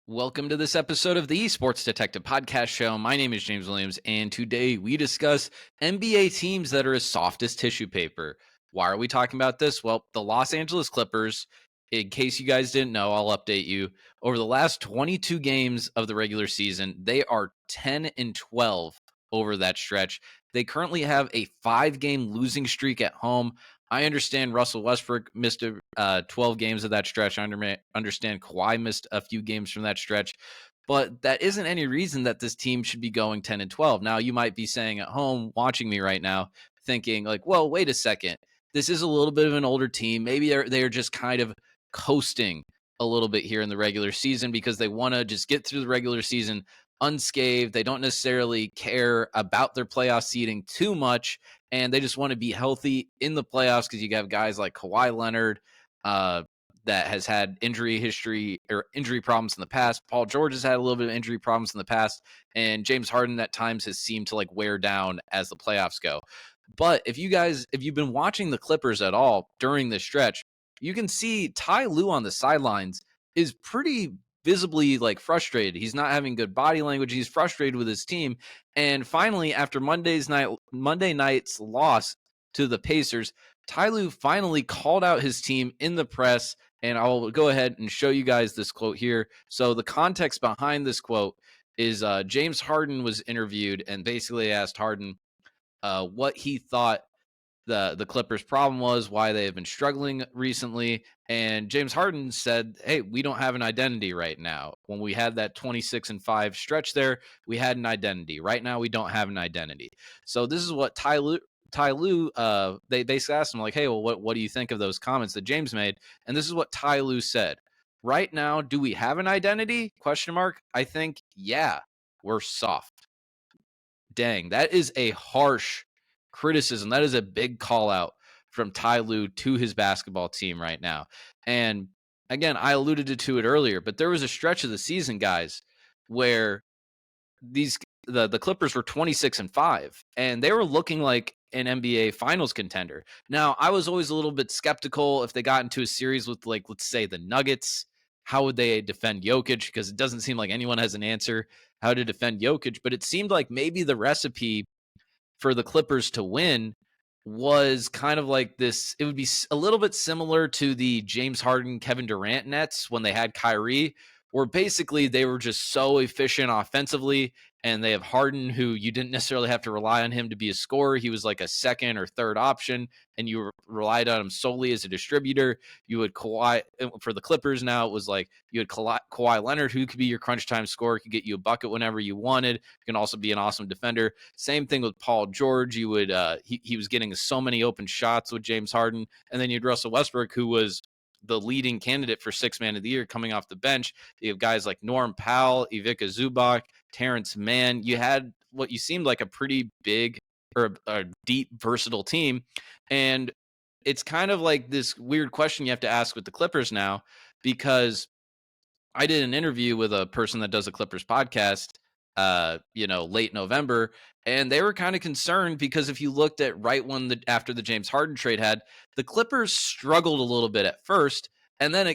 Welcome to this episode of the Sports Detective Podcast Show. My name is James Williams, and today we discuss NBA teams that are as soft as tissue paper. Why are we talking about this? Well, the Los Angeles Clippers, in case you guys didn't know, I'll update you. Over the last 22 games of the regular season, they are 10 and 12 over that stretch. They currently have a 5-game losing streak at home. I understand Russell Westbrook missed 12 games of that stretch. I understand Kawhi missed a few games from that stretch, but that isn't any reason that this team should be going 10 and 12. Now, you might be saying at home, watching me right now, thinking like, well, wait a second. This is a little bit of an older team. Maybe they're just kind of coasting a little bit here in the regular season because they want to just get through the regular season unscathed. They don't necessarily care about their playoff seeding too much, and they just want to be healthy in the playoffs because you have guys like Kawhi Leonard that has had injury history or injury problems in the past. Paul George has had a little bit of injury problems in the past, and James Harden at times has seemed to like wear down as the playoffs go. But if you've been watching the Clippers at all during this stretch, you can see Ty Lue on the sidelines is pretty visibly like frustrated. He's not having good body language. He's frustrated with his team. And finally, after Monday night's loss to the Pacers, Ty Lue finally called out his team in the press. And I'll go ahead and show you guys this quote here. So the context behind this quote is James Harden was interviewed and basically asked Harden what he thought the Clippers' problem was, why they have been struggling recently. And James Harden said, hey, we don't have an identity right now. When we had that 26-5 stretch there, we had an identity. Right now, we don't have an identity. So this is what Ty Lue, they basically asked him, like, hey, well, what do you think of those comments that James made? And this is what Ty Lue said. Right now, do we have an identity? Question mark. I think, yeah, we're soft. Dang, that is a harsh criticism. That is a big call out from Ty Lue to his basketball team right now. And again, I alluded to it earlier, but there was a stretch of the season, guys, where the Clippers were 26-5, and they were looking like an NBA Finals contender. Now, I was always a little bit skeptical if they got into a series with, like, let's say the Nuggets. How would they defend Jokic? Because it doesn't seem like anyone has an answer how to defend Jokic. But it seemed like maybe the recipe for the Clippers to win was kind of like this. It would be a little bit similar to the James Harden, Kevin Durant Nets when they had Kyrie, where basically they were just so efficient offensively. And they have Harden, who you didn't necessarily have to rely on him to be a scorer. He was like a second or third option, and you relied on him solely as a distributor. You had Kawhi for the Clippers. Now it was like you had Kawhi Leonard, who could be your crunch time scorer, could get you a bucket whenever you wanted. Can also be an awesome defender. Same thing with Paul George. You would he was getting so many open shots with James Harden, and then you had Russell Westbrook, who was the leading candidate for Sixth Man of the Year coming off the bench. You have guys like Norm Powell, Ivica Zubac, Terrence Mann. You had what you seemed like a pretty big or a deep, versatile team. And it's kind of like this weird question you have to ask with the Clippers now, because I did an interview with a person that does a Clippers podcast, late November, and they were kind of concerned because if you looked at right when after the James Harden trade the Clippers struggled a little bit at first, and then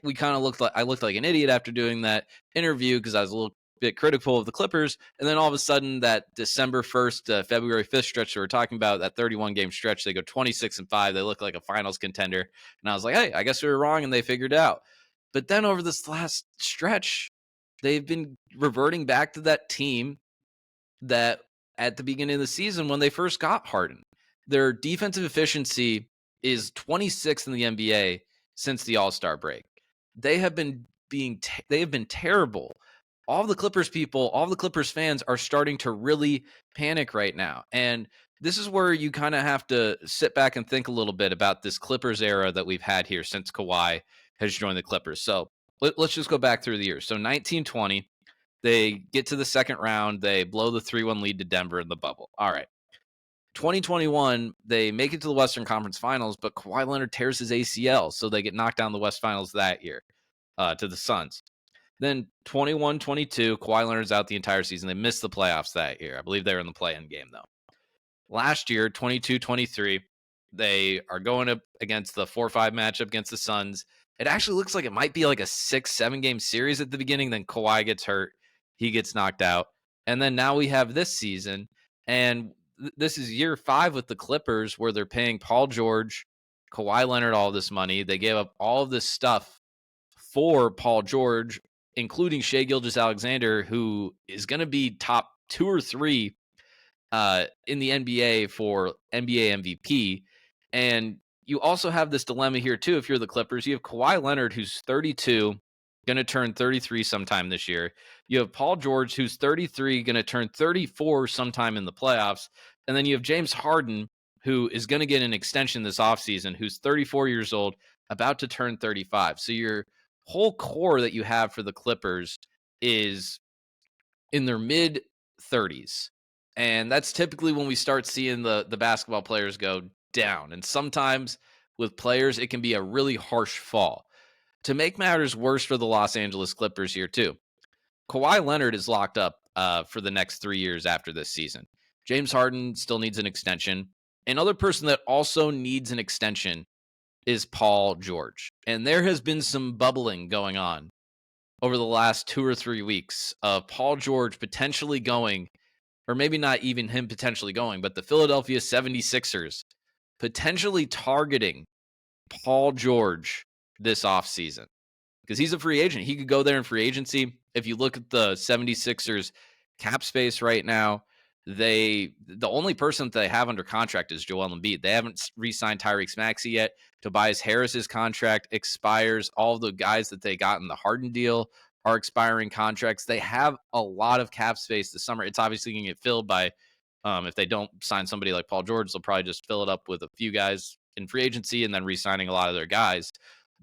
we kind of I looked like an idiot after doing that interview because I was a little bit critical of the Clippers, and then all of a sudden that December 1st, February 5th stretch that we're talking about, that 31 game stretch, they go 26-5, they look like a finals contender, and I was like, hey, I guess we were wrong, and they figured it out. But then over this last stretch, they've been reverting back to that team that at the beginning of the season when they first got Harden. Their defensive efficiency is 26th in the NBA since the All-Star break. They have been terrible. All the Clippers people, all the Clippers fans are starting to really panic right now. And this is where you kind of have to sit back and think a little bit about this Clippers era that we've had here since Kawhi has joined the Clippers. So let's just go back through the years. So 1920, they get to the second round. They blow the 3-1 lead to Denver in the bubble. All right. 2021, they make it to the Western Conference Finals, but Kawhi Leonard tears his ACL, so they get knocked down the West Finals that year to the Suns. Then 21-22, Kawhi Leonard's out the entire season. They missed the playoffs that year. I believe they were in the play-in game, though. Last year, 22-23, they are going up against the 4-5 matchup against the Suns. It actually looks like it might be like a 6-7 game series at the beginning. Then Kawhi gets hurt. He gets knocked out. And then now we have this season. And this is year 5 with the Clippers where they're paying Paul George, Kawhi Leonard all this money. They gave up all of this stuff for Paul George, including Shai Gilgeous-Alexander, who is going to be top 2 or 3 in the NBA for NBA MVP. And you also have this dilemma here, too, if you're the Clippers. You have Kawhi Leonard, who's 32, going to turn 33 sometime this year. You have Paul George, who's 33, going to turn 34 sometime in the playoffs. And then you have James Harden, who is going to get an extension this offseason, who's 34 years old, about to turn 35. So your whole core that you have for the Clippers is in their mid 30s. And that's typically when we start seeing the basketball players go down. And sometimes with players, it can be a really harsh fall. To make matters worse for the Los Angeles Clippers here, too, Kawhi Leonard is locked up for the next 3 years after this season. James Harden still needs an extension. Another person that also needs an extension is Paul George. And there has been some bubbling going on over the last 2 or 3 weeks of Paul George potentially going, or maybe not even him potentially going, but the Philadelphia 76ers potentially targeting Paul George this offseason because he's a free agent. He could go there in free agency. If you look at the 76ers cap space right now, the only person that they have under contract is Joel Embiid. They haven't re-signed Tyrese Maxey yet. Tobias Harris's contract expires. All the guys that they got in the Harden deal are expiring contracts. They have a lot of cap space this summer. It's obviously going to get filled by, if they don't sign somebody like Paul George, they'll probably just fill it up with a few guys in free agency and then re-signing a lot of their guys.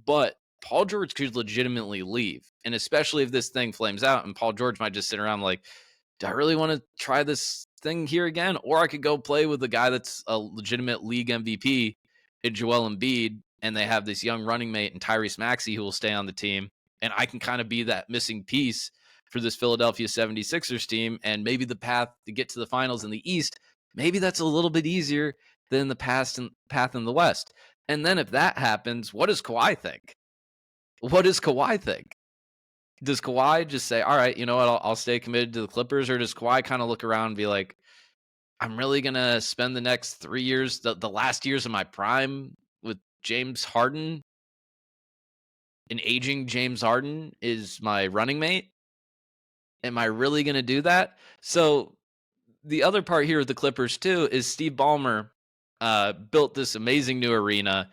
But Paul George could legitimately leave. And especially if this thing flames out and Paul George might just sit around like, do I really want to try this thing here again? Or I could go play with the guy that's a legitimate league MVP in Joel Embiid, and they have this young running mate in Tyrese Maxey who will stay on the team. And I can kind of be that missing piece for this Philadelphia 76ers team. And maybe the path to get to the finals in the East, maybe that's a little bit easier than the path in the West. And then if that happens, what does Kawhi think? What does Kawhi think? Does Kawhi just say, all right, you know what, I'll stay committed to the Clippers? Or does Kawhi kind of look around and be like, I'm really going to spend the next 3 years, the last years of my prime with James Harden? An aging James Harden is my running mate? Am I really going to do that? So the other part here with the Clippers, too, is Steve Ballmer built this amazing new arena.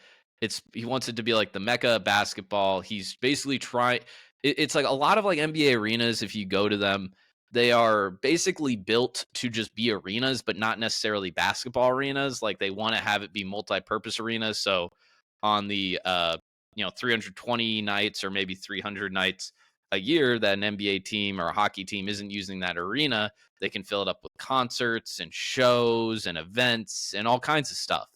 He wants it to be like the Mecca of basketball. He's basically trying. It's like a lot of like NBA arenas. If you go to them, they are basically built to just be arenas, but not necessarily basketball arenas. Like they want to have it be multi-purpose arenas. So on the 320 nights or maybe 300 nights a year that an NBA team or a hockey team isn't using that arena, they can fill it up with concerts and shows and events and all kinds of stuff.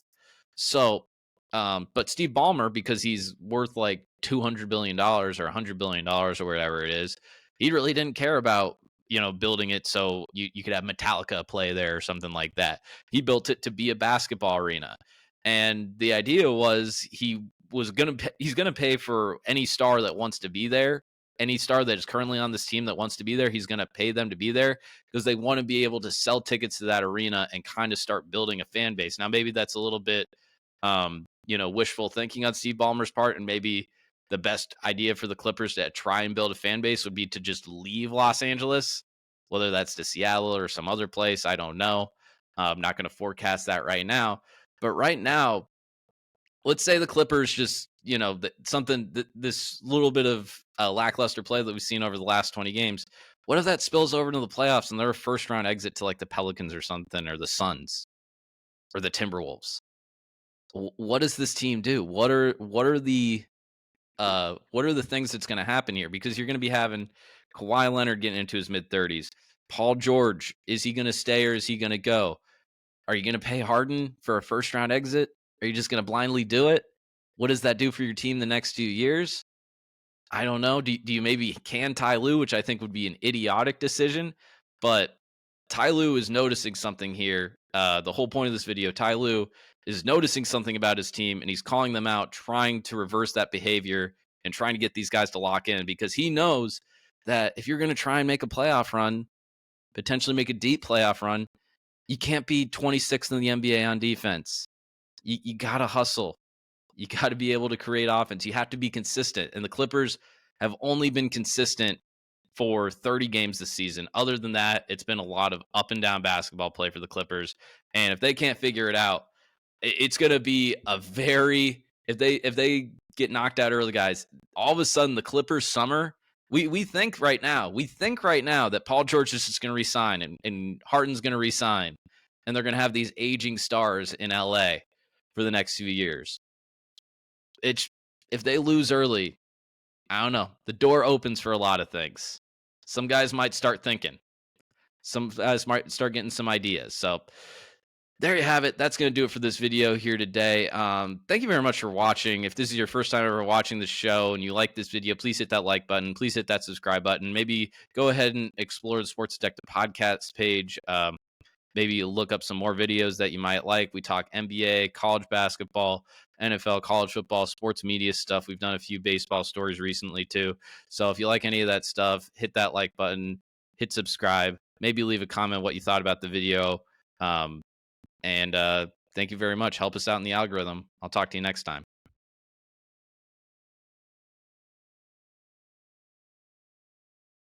So, but Steve Ballmer, because he's worth like $200 billion or $100 billion or whatever it is, he really didn't care about, building it so you could have Metallica play there or something like that. He built it to be a basketball arena. And the idea was he's going to pay for any star that wants to be there. Any star that is currently on this team that wants to be there, he's going to pay them to be there because they want to be able to sell tickets to that arena and kind of start building a fan base. Now, maybe that's a little bit, wishful thinking on Steve Ballmer's part, and maybe the best idea for the Clippers to try and build a fan base would be to just leave Los Angeles, whether that's to Seattle or some other place. I don't know. I'm not going to forecast that right now. But right now, let's say the Clippers just, this little bit of lackluster play that we've seen over the last 20 games. What if that spills over into the playoffs and they're a first round exit to like the Pelicans or something, or the Suns or the Timberwolves? What does this team do? What are the things that's going to happen here? Because you're going to be having Kawhi Leonard getting into his mid 30s. Paul George, is he going to stay or is he going to go? Are you going to pay Harden for a first round exit? Are you just going to blindly do it? What does that do for your team the next 2 years? I don't know. Do you maybe can Tai Lue, which I think would be an idiotic decision, but Tai Lue is noticing something here. The whole point of this video, Tai Lue is noticing something about his team, and he's calling them out, trying to reverse that behavior and trying to get these guys to lock in, because he knows that if you're going to try and make a playoff run, potentially make a deep playoff run, you can't be 26th in the NBA on defense. You got to hustle. You got to be able to create offense. You have to be consistent. And the Clippers have only been consistent for 30 games this season. Other than that, it's been a lot of up and down basketball play for the Clippers. And if they can't figure it out, it's going to be a very, if they get knocked out early, guys, all of a sudden the Clippers summer, we think right now that Paul George is just going to resign and Harden's going to resign, and they're going to have these aging stars in LA for the next few years. If they lose early, I don't know. The door opens for a lot of things. Some guys might start thinking. Some guys might start getting some ideas. So there you have it. That's going to do it for this video here today. Thank you very much for watching. If this is your first time ever watching the show and you like this video, please hit that like button. Please hit that subscribe button. Maybe go ahead and explore the Sports Detective podcast page. Maybe look up some more videos that you might like. We talk NBA, college basketball, NFL, college football, sports media stuff. We've done a few baseball stories recently too. So if you like any of that stuff, hit that like button, hit subscribe, maybe leave a comment what you thought about the video. And thank you very much. Help us out in the algorithm. I'll talk to you next time.